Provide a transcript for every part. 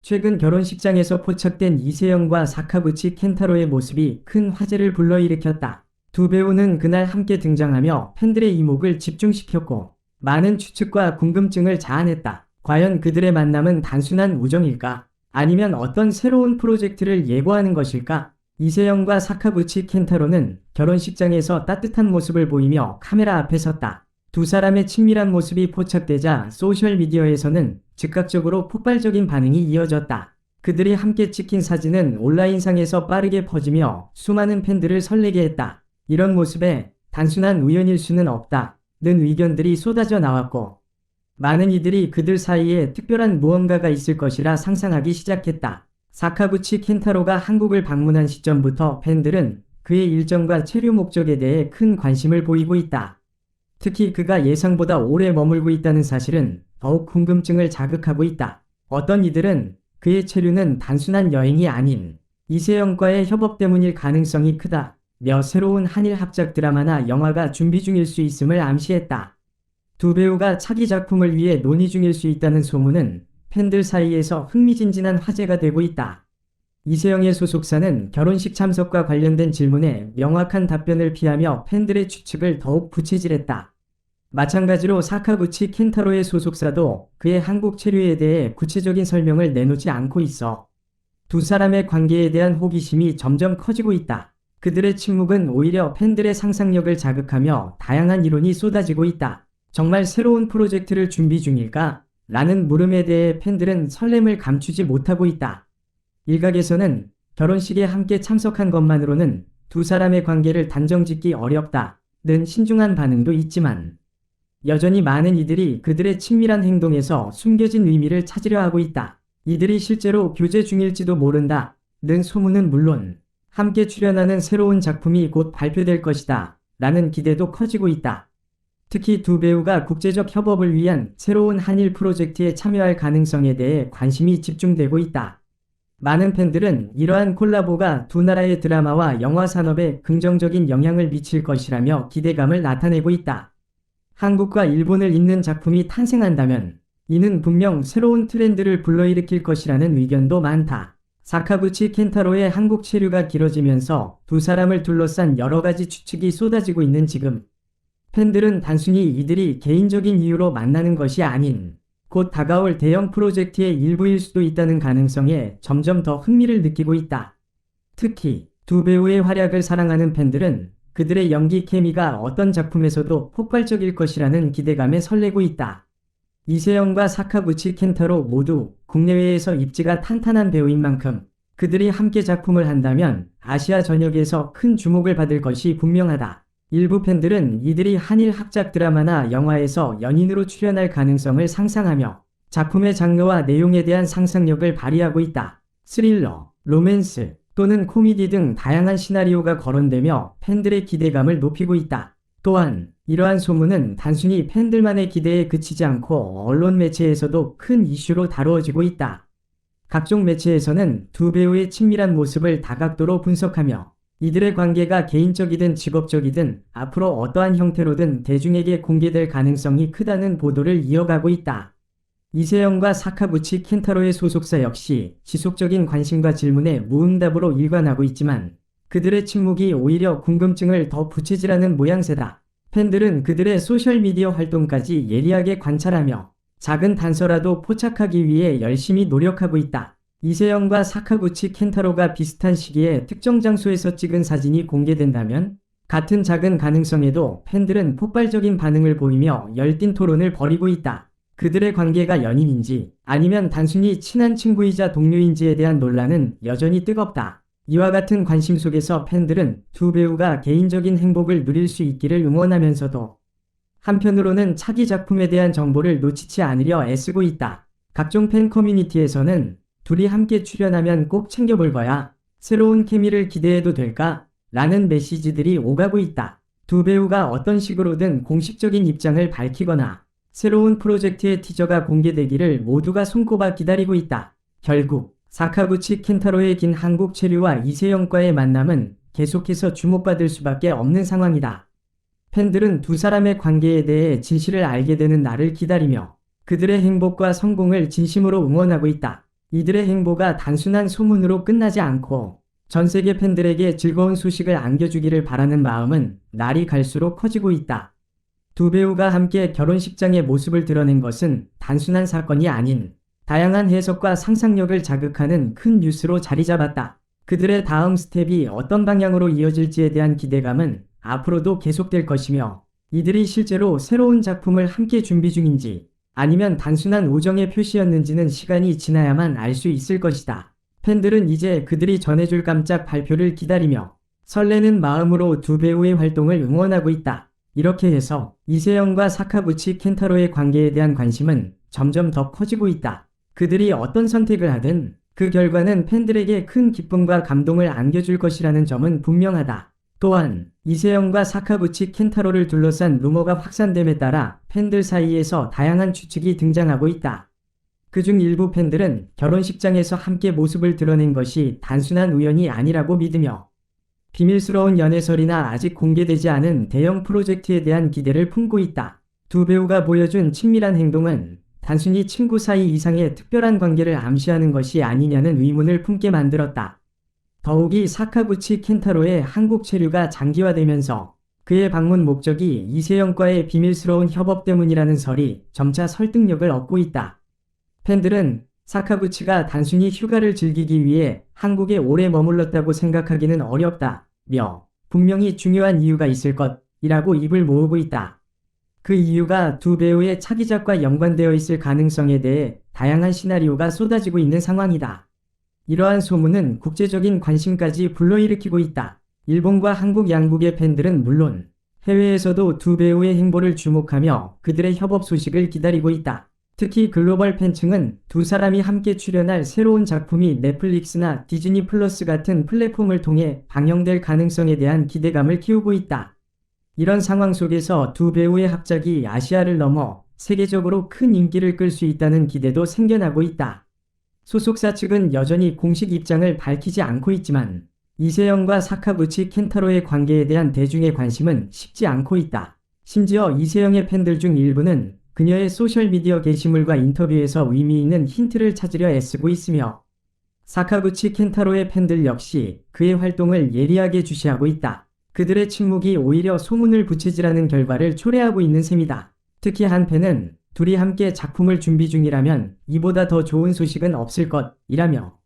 최근 결혼식장에서 포착된 이세영과 사카구치 켄타로의 모습이 큰 화제를 불러일으켰다. 두 배우는 그날 함께 등장하며 팬들의 이목을 집중시켰고 많은 추측과 궁금증을 자아냈다. 과연 그들의 만남은 단순한 우정일까? 아니면 어떤 새로운 프로젝트를 예고하는 것일까? 이세영과 사카구치 켄타로는 결혼식장에서 따뜻한 모습을 보이며 카메라 앞에 섰다. 두 사람의 친밀한 모습이 포착되자 소셜미디어에서는 즉각적으로 폭발적인 반응이 이어졌다. 그들이 함께 찍힌 사진은 온라인상에서 빠르게 퍼지며 수많은 팬들을 설레게 했다. 이런 모습에 단순한 우연일 수는 없다. 는 의견들이 쏟아져 나왔고 많은 이들이 그들 사이에 특별한 무언가가 있을 것이라 상상하기 시작했다. 사카구치 켄타로가 한국을 방문한 시점부터 팬들은 그의 일정과 체류 목적에 대해 큰 관심을 보이고 있다. 특히 그가 예상보다 오래 머물고 있다는 사실은 더욱 궁금증을 자극하고 있다. 어떤 이들은 그의 체류는 단순한 여행이 아닌 이세영과의 협업 때문일 가능성이 크다. 며 새로운 한일 합작 드라마나 영화가 준비 중일 수 있음을 암시했다. 두 배우가 차기 작품을 위해 논의 중일 수 있다는 소문은 팬들 사이에서 흥미진진한 화제가 되고 있다. 이세영의 소속사는 결혼식 참석과 관련된 질문에 명확한 답변을 피하며 팬들의 추측을 더욱 부채질했다. 마찬가지로 사카구치 켄타로의 소속사도 그의 한국 체류에 대해 구체적인 설명을 내놓지 않고 있어 두 사람의 관계에 대한 호기심이 점점 커지고 있다. 그들의 침묵은 오히려 팬들의 상상력을 자극하며 다양한 이론이 쏟아지고 있다. 정말 새로운 프로젝트를 준비 중일까? 라는 물음에 대해 팬들은 설렘을 감추지 못하고 있다. 일각에서는 결혼식에 함께 참석한 것만으로는 두 사람의 관계를 단정짓기 어렵다는 신중한 반응도 있지만 여전히 많은 이들이 그들의 친밀한 행동에서 숨겨진 의미를 찾으려 하고 있다. 이들이 실제로 교제 중일지도 모른다는 소문은 물론 함께 출연하는 새로운 작품이 곧 발표될 것이다 라는 기대도 커지고 있다. 특히 두 배우가 국제적 협업을 위한 새로운 한일 프로젝트에 참여할 가능성에 대해 관심이 집중되고 있다. 많은 팬들은 이러한 콜라보가 두 나라의 드라마와 영화 산업에 긍정적인 영향을 미칠 것이라며 기대감을 나타내고 있다. 한국과 일본을 잇는 작품이 탄생한다면 이는 분명 새로운 트렌드를 불러일으킬 것이라는 의견도 많다. 사카구치 켄타로의 한국 체류가 길어지면서 두 사람을 둘러싼 여러가지 추측이 쏟아지고 있는 지금 팬들은 단순히 이들이 개인적인 이유로 만나는 것이 아닌 곧 다가올 대형 프로젝트의 일부일 수도 있다는 가능성에 점점 더 흥미를 느끼고 있다. 특히 두 배우의 활약을 사랑하는 팬들은 그들의 연기 케미가 어떤 작품에서도 폭발적일 것이라는 기대감에 설레고 있다. 이세영과 사카구치 켄타로 모두 국내외에서 입지가 탄탄한 배우인 만큼 그들이 함께 작품을 한다면 아시아 전역에서 큰 주목을 받을 것이 분명하다. 일부 팬들은 이들이 한일 합작 드라마나 영화에서 연인으로 출연할 가능성을 상상하며 작품의 장르와 내용에 대한 상상력을 발휘하고 있다. 스릴러, 로맨스 또는 코미디 등 다양한 시나리오가 거론되며 팬들의 기대감을 높이고 있다. 또한 이러한 소문은 단순히 팬들만의 기대에 그치지 않고 언론 매체에서도 큰 이슈로 다루어지고 있다. 각종 매체에서는 두 배우의 친밀한 모습을 다각도로 분석하며 이들의 관계가 개인적이든 직업적이든 앞으로 어떠한 형태로든 대중에게 공개될 가능성이 크다는 보도를 이어가고 있다. 이세영과 사카구치 켄타로의 소속사 역시 지속적인 관심과 질문에 무응답으로 일관하고 있지만 그들의 침묵이 오히려 궁금증을 더 부채질하는 모양새다. 팬들은 그들의 소셜미디어 활동까지 예리하게 관찰하며 작은 단서라도 포착하기 위해 열심히 노력하고 있다. 이세영과 사카구치 켄타로가 비슷한 시기에 특정 장소에서 찍은 사진이 공개된다면 같은 작은 가능성에도 팬들은 폭발적인 반응을 보이며 열띤 토론을 벌이고 있다. 그들의 관계가 연인인지 아니면 단순히 친한 친구이자 동료인지에 대한 논란은 여전히 뜨겁다. 이와 같은 관심 속에서 팬들은 두 배우가 개인적인 행복을 누릴 수 있기를 응원하면서도 한편으로는 차기 작품에 대한 정보를 놓치지 않으려 애쓰고 있다. 각종 팬 커뮤니티에서는 둘이 함께 출연하면 꼭 챙겨볼 거야. 새로운 케미를 기대해도 될까? 라는 메시지들이 오가고 있다. 두 배우가 어떤 식으로든 공식적인 입장을 밝히거나 새로운 프로젝트의 티저가 공개되기를 모두가 손꼽아 기다리고 있다. 결국 사카구치 켄타로의 긴 한국 체류와 이세영과의 만남은 계속해서 주목받을 수밖에 없는 상황이다. 팬들은 두 사람의 관계에 대해 진실을 알게 되는 날을 기다리며 그들의 행복과 성공을 진심으로 응원하고 있다. 이들의 행보가 단순한 소문으로 끝나지 않고 전 세계 팬들에게 즐거운 소식을 안겨주기를 바라는 마음은 날이 갈수록 커지고 있다. 두 배우가 함께 결혼식장의 모습을 드러낸 것은 단순한 사건이 아닌 다양한 해석과 상상력을 자극하는 큰 뉴스로 자리 잡았다. 그들의 다음 스텝이 어떤 방향으로 이어질지에 대한 기대감은 앞으로도 계속될 것이며, 이들이 실제로 새로운 작품을 함께 준비 중인지 아니면 단순한 우정의 표시였는지는 시간이 지나야만 알 수 있을 것이다. 팬들은 이제 그들이 전해줄 깜짝 발표를 기다리며 설레는 마음으로 두 배우의 활동을 응원하고 있다. 이렇게 해서 이세영과 사카구치 켄타로의 관계에 대한 관심은 점점 더 커지고 있다. 그들이 어떤 선택을 하든 그 결과는 팬들에게 큰 기쁨과 감동을 안겨줄 것이라는 점은 분명하다. 또한 이세영과 사카구치 켄타로를 둘러싼 루머가 확산됨에 따라 팬들 사이에서 다양한 추측이 등장하고 있다. 그중 일부 팬들은 결혼식장에서 함께 모습을 드러낸 것이 단순한 우연이 아니라고 믿으며, 비밀스러운 연애설이나 아직 공개되지 않은 대형 프로젝트에 대한 기대를 품고 있다. 두 배우가 보여준 친밀한 행동은 단순히 친구 사이 이상의 특별한 관계를 암시하는 것이 아니냐는 의문을 품게 만들었다. 더욱이 사카구치 켄타로의 한국 체류가 장기화되면서 그의 방문 목적이 이세영과의 비밀스러운 협업 때문이라는 설이 점차 설득력을 얻고 있다. 팬들은 사카구치가 단순히 휴가를 즐기기 위해 한국에 오래 머물렀다고 생각하기는 어렵다며 분명히 중요한 이유가 있을 것이라고 입을 모으고 있다. 그 이유가 두 배우의 차기작과 연관되어 있을 가능성에 대해 다양한 시나리오가 쏟아지고 있는 상황이다. 이러한 소문은 국제적인 관심까지 불러일으키고 있다. 일본과 한국 양국의 팬들은 물론 해외에서도 두 배우의 행보를 주목하며 그들의 협업 소식을 기다리고 있다. 특히 글로벌 팬층은 두 사람이 함께 출연할 새로운 작품이 넷플릭스나 디즈니 플러스 같은 플랫폼을 통해 방영될 가능성에 대한 기대감을 키우고 있다. 이런 상황 속에서 두 배우의 합작이 아시아를 넘어 세계적으로 큰 인기를 끌 수 있다는 기대도 생겨나고 있다. 소속사 측은 여전히 공식 입장을 밝히지 않고 있지만 이세영과 사카구치 켄타로의 관계에 대한 대중의 관심은 식지 않고 있다. 심지어 이세영의 팬들 중 일부는 그녀의 소셜미디어 게시물과 인터뷰에서 의미 있는 힌트를 찾으려 애쓰고 있으며, 사카구치 켄타로의 팬들 역시 그의 활동을 예리하게 주시하고 있다. 그들의 침묵이 오히려 소문을 부채질하는 결과를 초래하고 있는 셈이다. 특히 한 팬은 둘이 함께 작품을 준비 중이라면 이보다 더 좋은 소식은 없을 것이라며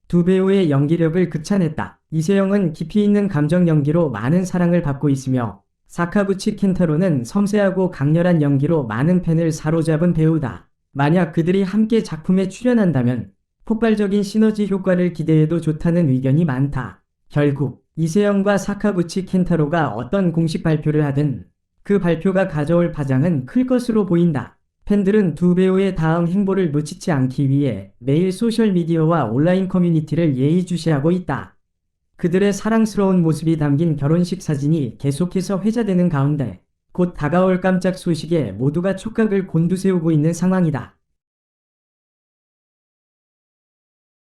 두 배우의 연기력을 극찬했다. 이세영은 깊이 있는 감정 연기로 많은 사랑을 받고 있으며, 사카구치 켄타로는 섬세하고 강렬한 연기로 많은 팬을 사로잡은 배우다. 만약 그들이 함께 작품에 출연한다면 폭발적인 시너지 효과를 기대해도 좋다는 의견이 많다. 결국 이세영과 사카구치 켄타로가 어떤 공식 발표를 하든 그 발표가 가져올 파장은 클 것으로 보인다. 팬들은 두 배우의 다음 행보를 놓치지 않기 위해 매일 소셜미디어와 온라인 커뮤니티를 예의주시하고 있다. 그들의 사랑스러운 모습이 담긴 결혼식 사진이 계속해서 회자되는 가운데 곧 다가올 깜짝 소식에 모두가 촉각을 곤두세우고 있는 상황이다.